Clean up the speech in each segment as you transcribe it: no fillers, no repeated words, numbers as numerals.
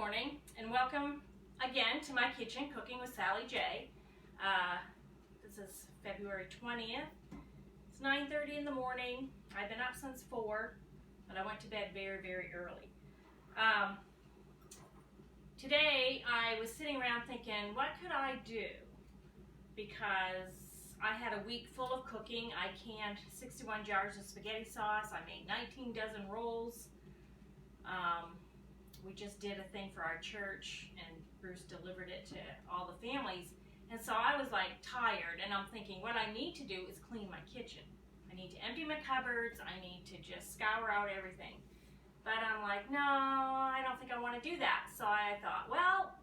morning and welcome again to my kitchen, Cooking with Sally J. This is February 20th. It's 9:30 in the morning. I've been up since 4, but I went to bed very, very early. Today I was sitting around thinking, what could I do? Because I had a week full of cooking. I canned 61 jars of spaghetti sauce. I made 19 dozen rolls. We just did a thing for our church and Bruce delivered it to all the families. And so I was like tired, and I'm thinking what I need to do is clean my kitchen. I need to empty my cupboards. I need to just scour out everything. But I'm like, no, I don't think I want to do that. So I thought, well,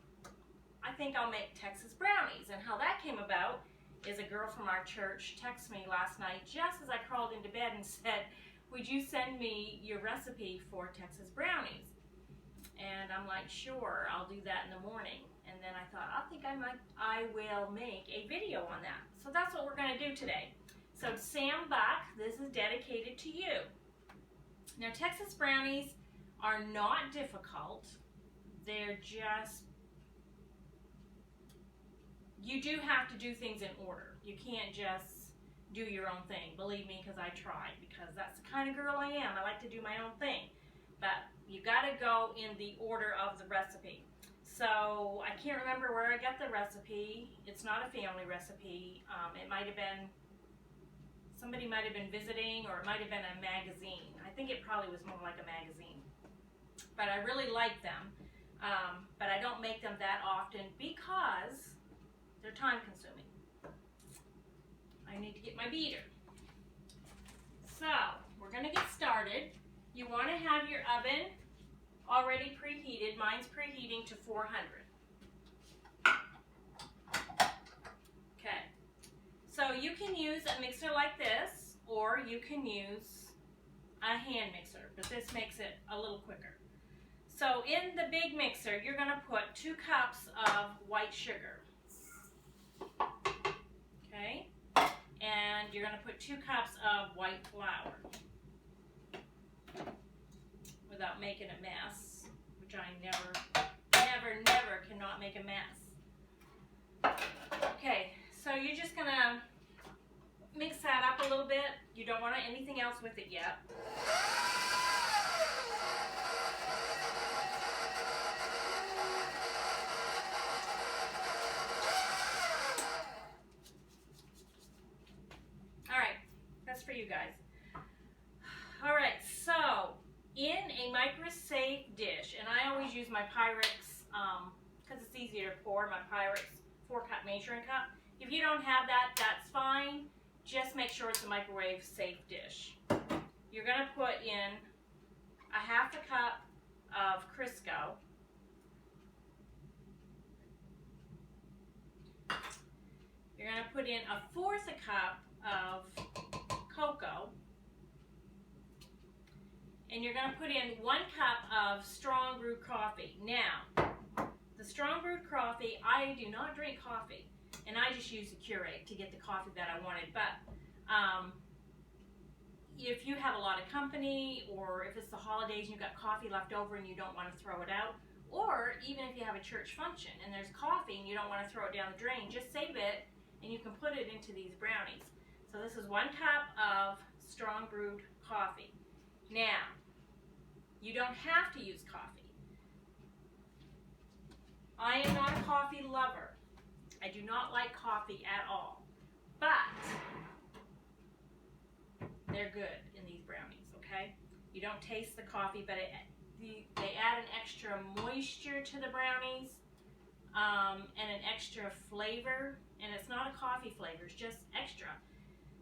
I think I'll make Texas brownies. And how that came about is a girl from our church texted me last night just as I crawled into bed and said, would you send me your recipe for Texas brownies? And I'm like, sure, I'll do that in the morning. And then I thought, I will make a video on that. So that's what we're going to do today. So Sam Buck, this is dedicated to you. Now Texas brownies are not difficult. They're just, you do have to do things in order. You can't just do your own thing. Believe me, because I tried, because that's the kind of girl I am. I like to do my own thing. But you got to go in the order of the recipe. So I can't remember where I got the recipe. It's not a family recipe. It might have been, somebody might have been visiting, or it might have been a magazine. I think it probably was more like a magazine. But I really like them. But I don't make them that often because they're time consuming. I need to get my beater. So we're going to get started. You want to have your oven already preheated. Mine's preheating to 400. Okay. So you can use a mixer like this, or you can use a hand mixer, but this makes it a little quicker. So in the big mixer, you're going to put 2 cups of white sugar. Okay? And you're going to put 2 cups of white flour, without making a mess, which I never cannot make a mess. Okay, so you're just gonna mix that up a little bit. You don't want anything else with it yet. All right, that's for you guys. All right, so in a micro-safe dish, and I always use my Pyrex because it's easier to pour, my Pyrex 4-cup measuring cup. If you don't have that, that's fine. Just make sure it's a microwave safe dish. You're going to put in a 1/2 cup of Crisco. You're going to put in a 1/4 cup of cocoa. And you're going to put in 1 cup of strong brewed coffee. Now, the strong brewed coffee, I do not drink coffee, and I just use the Keurig to get the coffee that I wanted. But if you have a lot of company, or if it's the holidays and you've got coffee left over and you don't want to throw it out, or even if you have a church function and there's coffee and you don't want to throw it down the drain, just save it and you can put it into these brownies. So this is 1 cup of strong brewed coffee. Now, you don't have to use coffee. I am not a coffee lover. I do not like coffee at all. But they're good in these brownies, okay? You don't taste the coffee, but they add an extra moisture to the brownies and an extra flavor. And it's not a coffee flavor, it's just extra.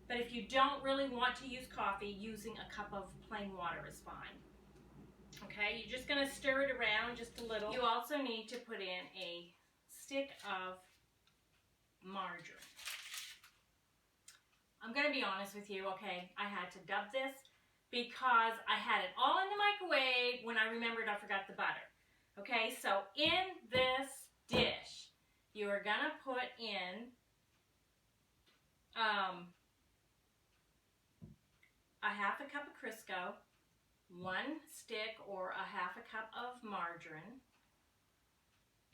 But if you don't really want to use coffee, using a cup of plain water is fine. Okay, you're just going to stir it around just a little. You also need to put in a stick of margarine. I'm going to be honest with you, okay, I had to dub this because I had it all in the microwave when I remembered I forgot the butter. Okay, so in this dish, you are going to put in a 1/2 cup of Crisco, 1 stick or a 1/2 cup of margarine,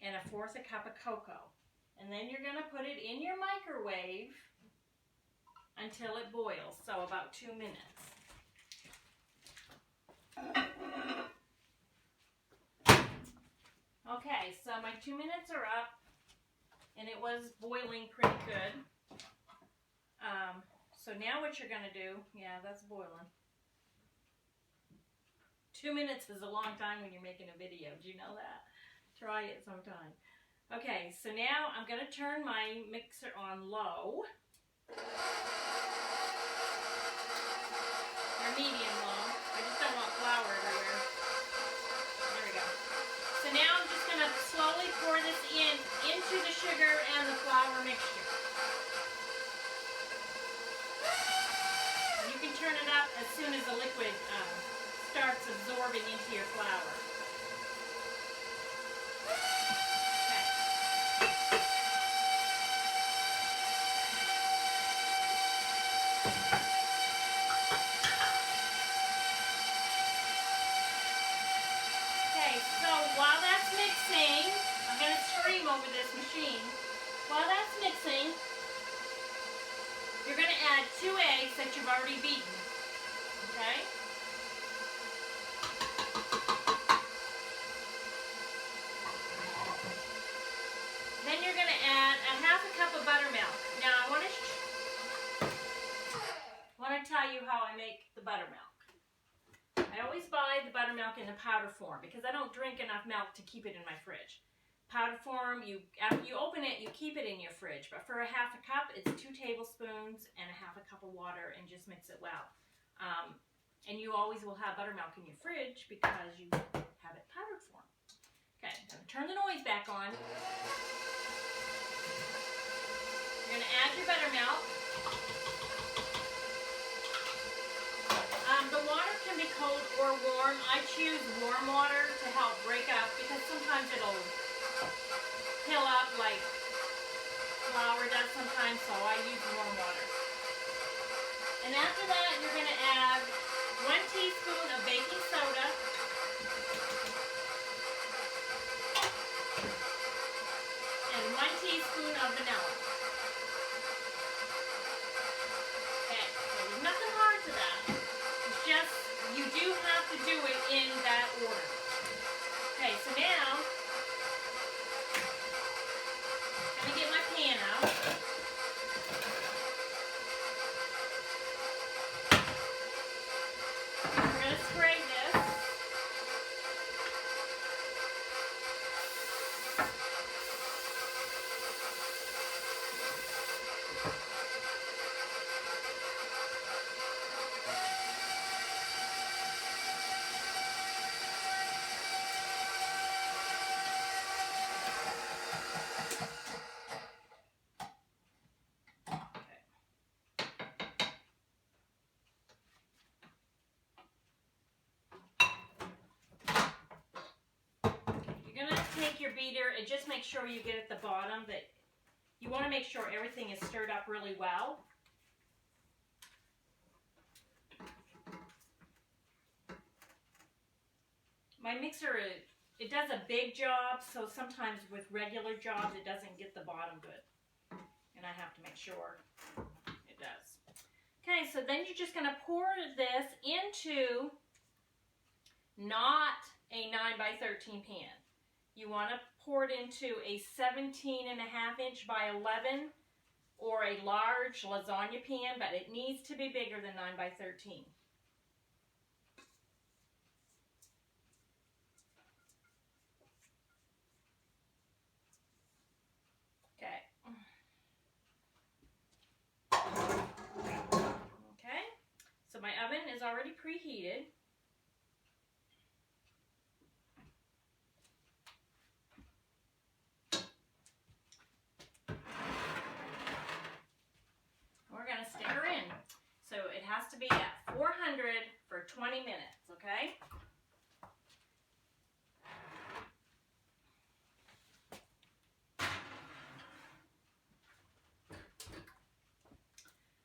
and 1/4 cup of cocoa. And then you're going to put it in your microwave until it boils, so about 2 minutes. Okay, so my 2 minutes are up, and it was boiling pretty good. So now what you're going to do, yeah, that's boiling. 2 minutes is a long time when you're making a video. Do you know that? Try it sometime. Okay, so now I'm going to turn my mixer on low. Or medium low. I just don't want flour everywhere. There we go. So now I'm just going to slowly pour this into the sugar and the flour mixture. You can turn it up as soon as the liquid starts absorbing into your flour. Okay, so while that's mixing, I'm going to scream over this machine. While that's mixing, you're going to add 2 eggs that you've already beaten. Okay? Then you're going to add a 1/2 cup of buttermilk. Now I want to tell you how I make the buttermilk. I always buy the buttermilk in the powder form because I don't drink enough milk to keep it in my fridge. Powder form, after you open it, you keep it in your fridge. But for a 1/2 cup, it's 2 tablespoons and a 1/2 cup of water, and just mix it well. And you always will have buttermilk in your fridge because you have it powdered form. Okay, I'm going to turn the noise back on. You're going to add your buttermilk. The water can be cold or warm. I choose warm water to help break up because sometimes it'll fill up like flour does sometimes, so I use warm water. And after that, you're going to add 1 teaspoon of baking soda. And 1 teaspoon of vanilla. Okay, so there's nothing hard to that. It's just, you do have to do it in that order. Okay, so now, I'm going to get my pan out. We're going to spray this. Take your beater and just make sure you get at the bottom that you want to make sure everything is stirred up really well. My mixer, it does a big job, so sometimes with regular jobs it doesn't get the bottom good. And I have to make sure it does. Okay, so then you're just going to pour this into not a 9x13 pan. You want to pour it into a 17.5" by 11 or a large lasagna pan, but it needs to be bigger than 9x13. Okay. Okay. So my oven is already preheated. We're going to stick her in. So it has to be at 400 for 20 minutes, okay?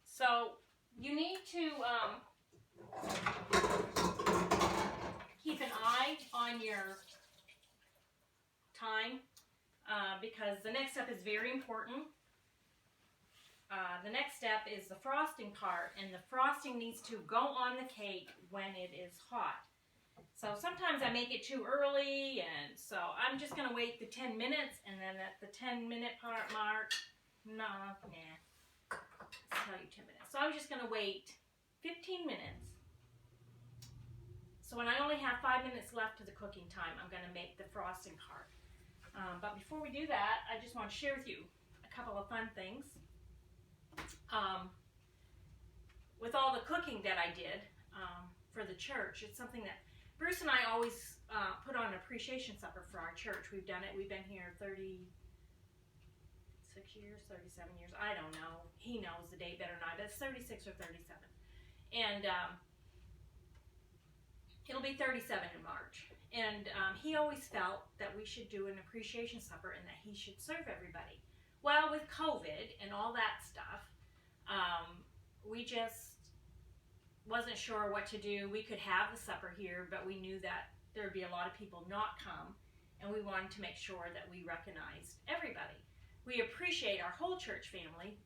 So you need to keep an eye on your time because the next step is very important. The next step is the frosting part, and the frosting needs to go on the cake when it is hot. So sometimes I make it too early, and so I'm just going to wait the 10 minutes, and then at the 10-minute part mark, I'll tell you 10 minutes. So I'm just going to wait 15 minutes. So when I only have 5 minutes left to the cooking time, I'm going to make the frosting part. But before we do that, I just want to share with you a couple of fun things. With all the cooking that I did for the church, it's something that Bruce and I always put on an appreciation supper for our church. We've done it. We've been here 36 years, 37 years. I don't know. He knows the date better than I, but it's 36 or 37. And it'll be 37 in March. And he always felt that we should do an appreciation supper and that he should serve everybody. Well, with COVID and all that stuff, we just wasn't sure what to do. We could have the supper here, but we knew that there would be a lot of people not come, and we wanted to make sure that we recognized everybody. We appreciate our whole church family,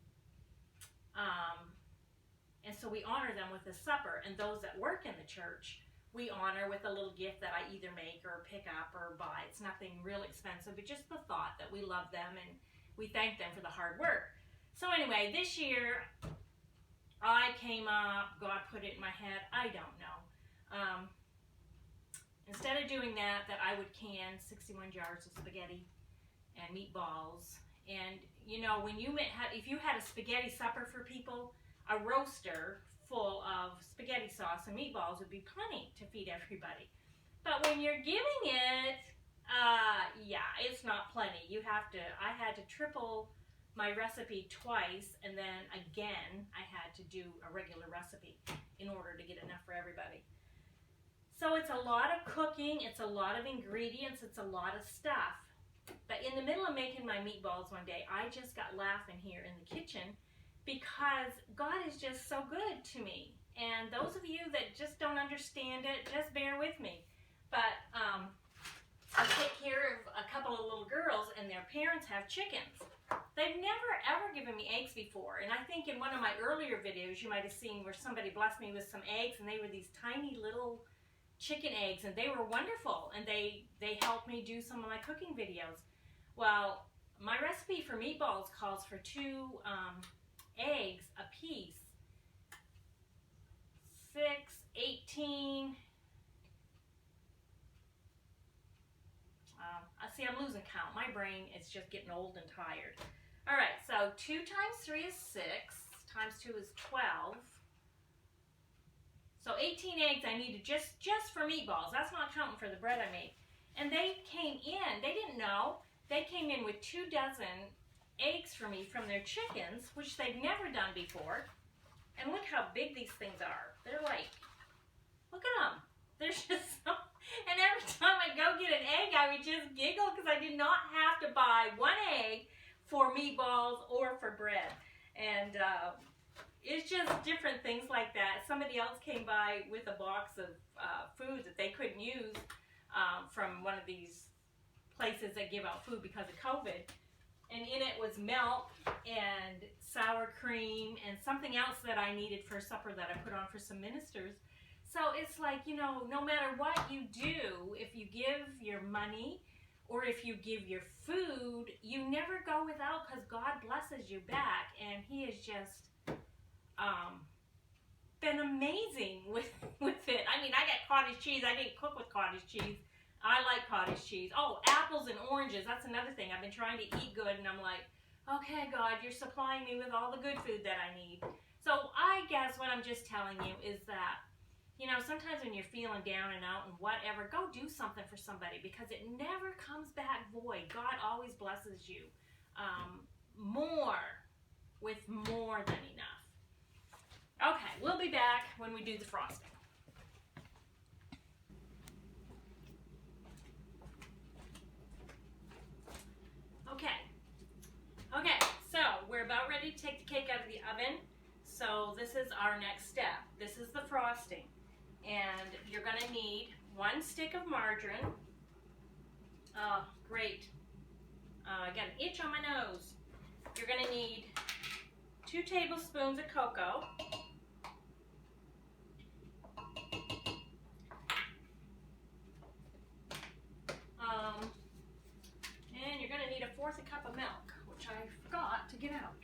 and so we honor them with a supper, and those that work in the church, we honor with a little gift that I either make or pick up or buy. It's nothing real expensive, but just the thought that we love them and we thank them for the hard work. So anyway, this year, I came up, God put it in my head, I don't know. Instead of doing that I would can 61 jars of spaghetti and meatballs. And you know, when you if you had a spaghetti supper for people, a roaster full of spaghetti sauce and meatballs would be plenty to feed everybody. But when you're giving it, it's not plenty. I had to triple my recipe twice, and then again I had to do a regular recipe in order to get enough for everybody. So it's a lot of cooking, it's a lot of ingredients, it's a lot of stuff. But in the middle of making my meatballs one day, I just got laughing here in the kitchen because God is just so good to me. And those of you that just don't understand it, just bear with me. But I take care of a couple of little girls, and their parents have chickens. They've never ever given me eggs before, and I think in one of my earlier videos you might have seen where somebody blessed me with some eggs, and they were these tiny little chicken eggs, and they were wonderful, and they helped me do some of my cooking videos. Well, my recipe for meatballs calls for 2 eggs a piece, 6, 18. See, I'm losing count. My brain is just getting old and tired. All right, so 2 times 3 is 6, times 2 is 12. So 18 eggs I needed just for meatballs. That's not counting for the bread I made. And they came in, they didn't know, they came in with 2 dozen eggs for me from their chickens, which they've never done before. And look how big these things are. They're like, look at them. They're just so... And every time I go get an egg, I would just giggle because I did not have to buy 1 egg for meatballs or for bread. And it's just different things like that. Somebody else came by with a box of food that they couldn't use from one of these places that give out food because of COVID. And in it was milk and sour cream and something else that I needed for supper that I put on for some ministers. So it's like, you know, no matter what you do, if you give your money or if you give your food, you never go without because God blesses you back. And he has just been amazing with it. I mean, I got cottage cheese. I didn't cook with cottage cheese. I like cottage cheese. Oh, apples and oranges. That's another thing. I've been trying to eat good, and I'm like, okay, God, you're supplying me with all the good food that I need. So I guess what I'm just telling you is that, you know, sometimes when you're feeling down and out and whatever, go do something for somebody because it never comes back void. God always blesses you with more than enough. Okay, we'll be back when we do the frosting. Okay, so we're about ready to take the cake out of the oven. So this is our next step. This is the frosting. And you're going to need 1 stick of margarine. Oh, great I got an itch on my nose. You're going to need 2 tablespoons of cocoa. And you're going to need 1/4 cup of milk, which I forgot to get out.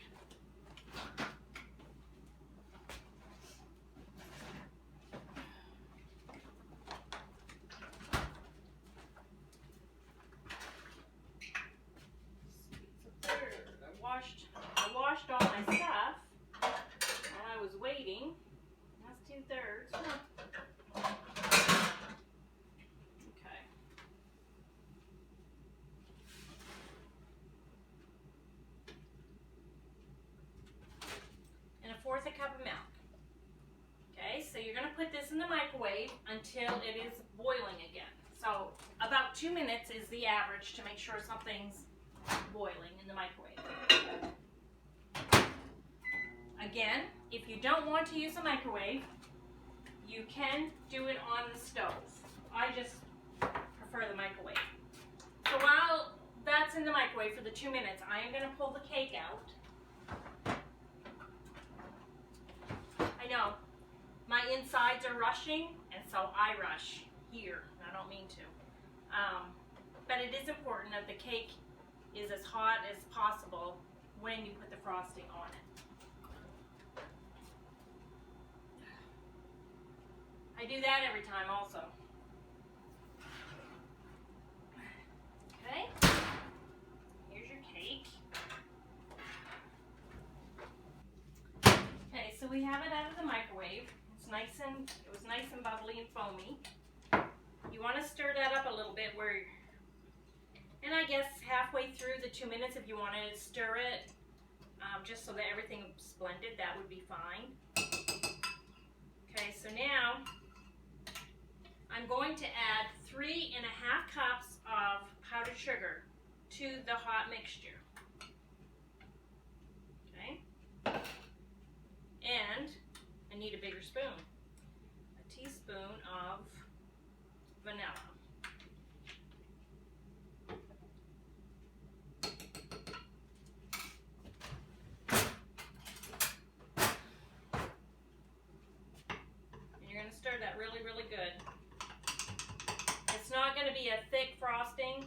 I washed all my stuff while I was waiting. That's 2/3. Okay. And 1/4 cup of milk. Okay, so you're going to put this in the microwave until it is boiling again. So about 2 minutes is the average to make sure something's boiling in the microwave. Again, if you don't want to use a microwave, you can do it on the stove. I just prefer the microwave. So while that's in the microwave for the 2 minutes, I am going to pull the cake out. I know, my insides are rushing, and so I rush here. I don't mean to. But it is important that the cake is as hot as possible when you put the frosting on it. I do that every time also. Okay, here's your cake. Okay, so we have it out of the microwave. It was nice and bubbly and foamy. You want to stir that up a little bit and I guess halfway through the 2 minutes, if you want to stir it, just so that everything is blended, that would be fine. Okay, so now I'm going to add 3.5 cups of powdered sugar to the hot mixture. Okay, and I need a bigger spoon. A teaspoon of vanilla. And you're going to stir that really, really good. It's not going to be a thick frosting.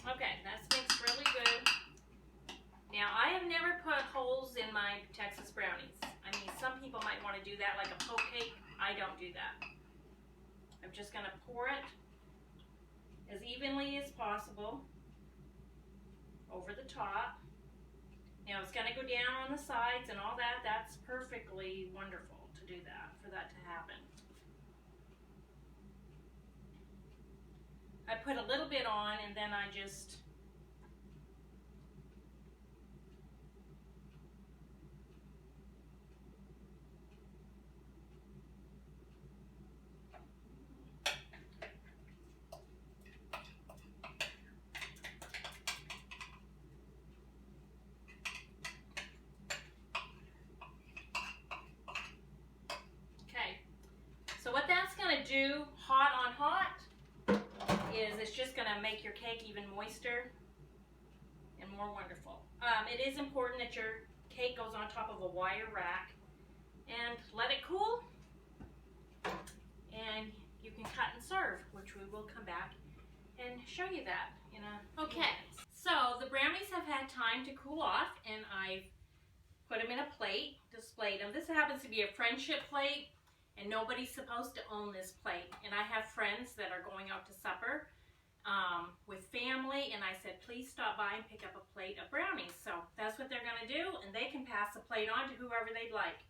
Okay, that's mixed really good. Now, I have never put holes in my Texas brownies. I mean, some people might want to do that like a poke cake. I don't do that. I'm just going to pour it as evenly as possible over the top. Now, it's going to go down on the sides and all that. That's perfectly wonderful to do that, for that to happen. I put a little bit on and then I just okay. So what that's going to do, hot on hot, is it's just going to make your cake even moister and more wonderful. It is important that your cake goes on top of a wire rack and let it cool, and you can cut and serve, which we will come back and show you that in a few minutes. So the brownies have had time to cool off, and I've put them in a plate, displayed them. This happens to be a friendship plate, and nobody's supposed to own this plate. And I have friends that are going out to supper with family, and I said, please stop by and pick up a plate of brownies. So that's what they're going to do, and they can pass the plate on to whoever they'd like.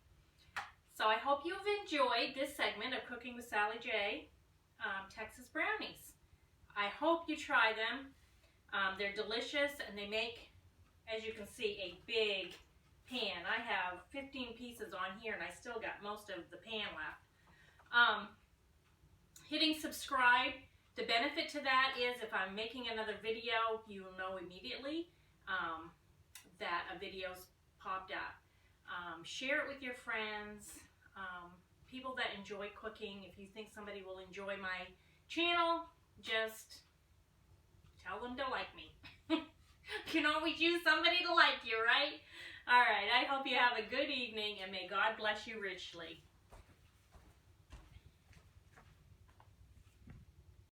So I hope you've enjoyed this segment of Cooking with Sally J, Texas brownies. I hope you try them. They're delicious, and they make, as you can see, a big pan. I have 15 pieces on here, and I still got most of the pan left. Hitting subscribe, the benefit to that is if I'm making another video, you will know immediately that a video's popped up. Share it with your friends, people that enjoy cooking. If you think somebody will enjoy my channel, just tell them to like me. You can always use somebody to like you, right? All right, I hope you have a good evening, and may God bless you richly.